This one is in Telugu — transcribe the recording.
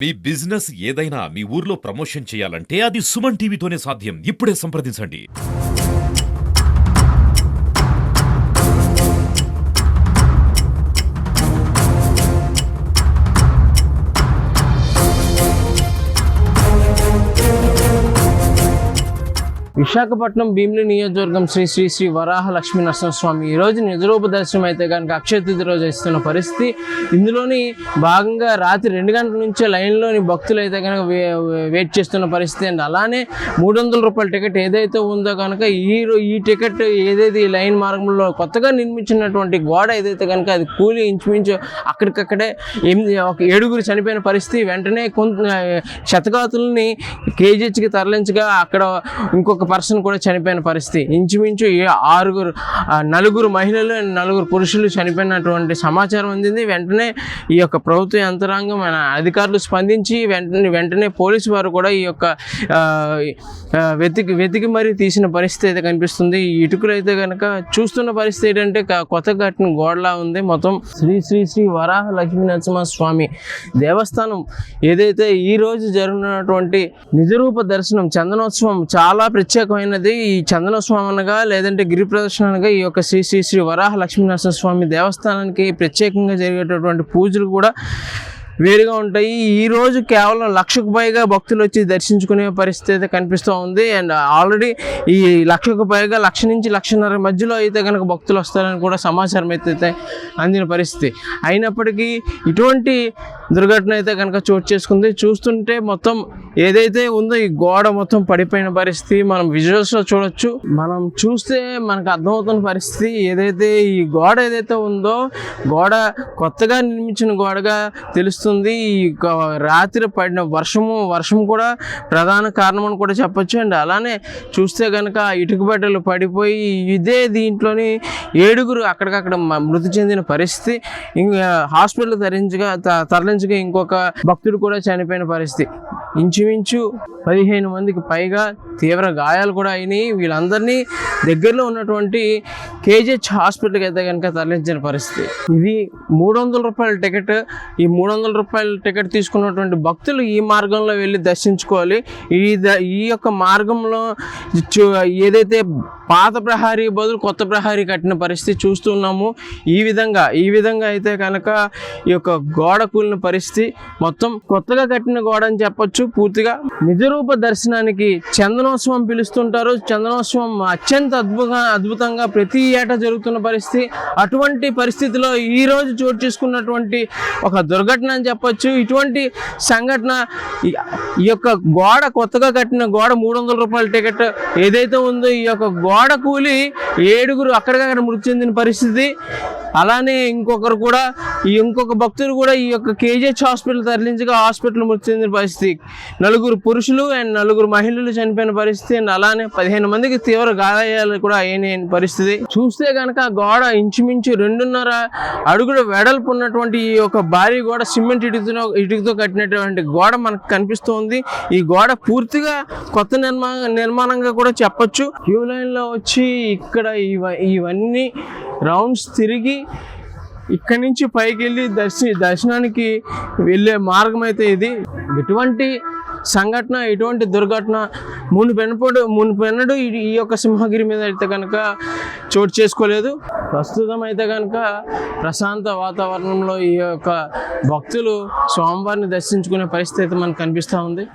మీ బిజినెస్ ఏదైనా మీ ఊర్లో ప్రమోషన్ చేయాలంటే అది సుమన్ టీవీతోనే సాధ్యం. ఇప్పుడే సంప్రదించండి. విశాఖపట్నం భీమిలి నియోజకవర్గం శ్రీ శ్రీ శ్రీ వరాహ లక్ష్మీ నరసింహస్వామి ఈరోజు నిజరూప దర్శనం అయితే కనుక అక్షయ తృతీయ రోజు ఇస్తున్న పరిస్థితి. ఇందులోని భాగంగా రాత్రి 2 గంటల నుంచే లైన్లోని భక్తులు అయితే కనుక వెయిట్ చేస్తున్న పరిస్థితి. అండ్ అలానే 300 రూపాయల టికెట్ ఏదైతే ఉందో కనుక ఈ టికెట్ ఏదైతే ఈ లైన్ మార్గంలో కొత్తగా నిర్మించినటువంటి గోడ ఏదైతే కనుక అది కూలి ఇంచుమించు అక్కడికక్కడే 7 చనిపోయిన పరిస్థితి. వెంటనే శతఘాతుల్ని కేజీహెచ్కి తరలించగా అక్కడ ఇంకొక పర్సన్ కూడా చనిపోయిన పరిస్థితి. ఇంచుమించు 4 మహిళలు 4 పురుషులు చనిపోయినటువంటి సమాచారం అందింది. వెంటనే ఈ యొక్క ప్రభుత్వ యంత్రాంగం అధికారులు స్పందించి వెంటనే పోలీసు వారు కూడా ఈ యొక్క వెతికి మరీ తీసిన పరిస్థితి అయితే కనిపిస్తుంది. ఈ ఇటుకలు అయితే కనుక చూస్తున్న పరిస్థితి ఏంటంటే కొత్త కట్టిన గోడలా ఉంది. మొత్తం శ్రీ శ్రీ శ్రీ వరాహ లక్ష్మీ నరసింహ స్వామి దేవస్థానం ఏదైతే ఈ రోజు జరుగుతున్నటువంటి నిజరూప దర్శనం చందనోత్సవం చాలా ప్రత్యేకమైనది. ఈ చందనోత్సవం అనగా లేదంటే గిరి ప్రదర్శన అనగా ఈ యొక్క శ్రీ శ్రీ శ్రీ వరాహ లక్ష్మీ నరసింహ స్వామి దేవస్థానానికి ప్రత్యేకంగా జరిగేటటువంటి పూజలు కూడా వేరుగా ఉంటాయి. ఈ రోజు కేవలం 1,00,000కు పైగా భక్తులు వచ్చి దర్శించుకునే పరిస్థితి అయితే కనిపిస్తూ ఉంది. అండ్ ఆల్రెడీ ఈ 1,00,000కు పైగా 1,00,000 నుంచి 1,50,000 మధ్యలో అయితే కనుక భక్తులు వస్తారని కూడా సమాచారం అయితే అందిన పరిస్థితి. అయినప్పటికీ ఇటువంటి దుర్ఘటన అయితే కనుక చోటు చేసుకుంది. చూస్తుంటే మొత్తం ఏదైతే ఉందో ఈ గోడ మొత్తం పడిపోయిన పరిస్థితి మనం విజువల్స్లో చూడొచ్చు. మనం చూస్తే మనకు అర్థమవుతున్న పరిస్థితి ఏదైతే ఈ గోడ ఏదైతే ఉందో గోడ కొత్తగా నిర్మించిన గోడగా తెలుస్తుంది. ఈ రాత్రి పడిన వర్షం కూడా ప్రధాన కారణం అని కూడా చెప్పొచ్చు. అండ్ అలానే చూస్తే కనుక ఇటుక బట్టలు పడిపోయి ఇదే దీంట్లోని 7 అక్కడికక్కడ మృతి చెందిన పరిస్థితి. ఇంకా హాస్పిటల్ తరలించగా ఇంకొక భక్తుడు కూడా చనిపోయిన పరిస్థితి. ఇంచుమించు 15 మందికి పైగా తీవ్ర గాయాలు కూడా అయినాయి. వీళ్ళందరినీ దగ్గరలో ఉన్నటువంటి కేజీహెచ్ హాస్పిటల్కి అయితే కనుక తరలించిన పరిస్థితి. ఇది 300 రూపాయల టికెట్. ఈ 300 రూపాయల టికెట్ తీసుకున్నటువంటి భక్తులు ఈ మార్గంలో వెళ్ళి దర్శించుకోవాలి. ఈ యొక్క మార్గంలో ఏదైతే పాత ప్రహారీ బదులు కొత్త ప్రహారీ కట్టిన పరిస్థితి చూస్తున్నాము. ఈ విధంగా అయితే కనుక ఈ యొక్క గోడ కూలిన పరిస్థితి. మొత్తం కొత్తగా కట్టిన గోడ అని చెప్పొచ్చు. పూర్తిగా నిజరూప దర్శనానికి చందనోత్సవం పిలుస్తుంటారు. చందనోత్సవం అత్యంత అద్భుతంగా ప్రతి ఏటా జరుగుతున్న పరిస్థితి. అటువంటి పరిస్థితిలో ఈ రోజు చోటు చేసుకున్నటువంటి ఒక దుర్ఘటన అని చెప్పొచ్చు. ఇటువంటి సంఘటన ఈ యొక్క గోడ కొత్తగా కట్టిన గోడ 300 రూపాయల టికెట్ ఏదైతే ఉందో ఈ యొక్క గోడ కూలి 7 అక్కడికక్కడ మృతి చెందిన పరిస్థితి. అలానే ఇంకొక భక్తులు కూడా ఈ యొక్క కేజీహెచ్ హాస్పిటల్ తరలించగా హాస్పిటల్ మృతి చెందిన పరిస్థితి. 4 పురుషులు అండ్ 4 మహిళలు చనిపోయిన పరిస్థితి. అండ్ అలానే 15 మందికి తీవ్ర గాయాలు కూడా అయిన పరిస్థితి. చూస్తే కనుక గోడ ఇంచుమించు 2.5 అడుగుల వెడల్పు ఉన్నటువంటి ఈ యొక్క భారీ గోడ సిమెంట్ ఇటుకతో కట్టినటువంటి గోడ మనకు కనిపిస్తుంది. ఈ గోడ పూర్తిగా కొత్త నిర్మాణంగా కూడా చెప్పొచ్చు. క్యూ లైన్లో వచ్చి ఇక్కడ ఇవన్నీ రౌండ్స్ తిరిగి ఇక్కడి నుంచి పైకి వెళ్ళి దర్శనానికి వెళ్ళే మార్గం అయితే ఇది. ఇటువంటి దుర్ఘటన మునుపెన్నడు ఈ యొక్క సింహగిరి మీద అయితే కనుక చోటు చేసుకోలేదు. ప్రస్తుతం అయితే కనుక ప్రశాంత వాతావరణంలో ఈ యొక్క భక్తులు స్వామివారిని దర్శించుకునే పరిస్థితి అయితే మనకు కనిపిస్తూ ఉంది.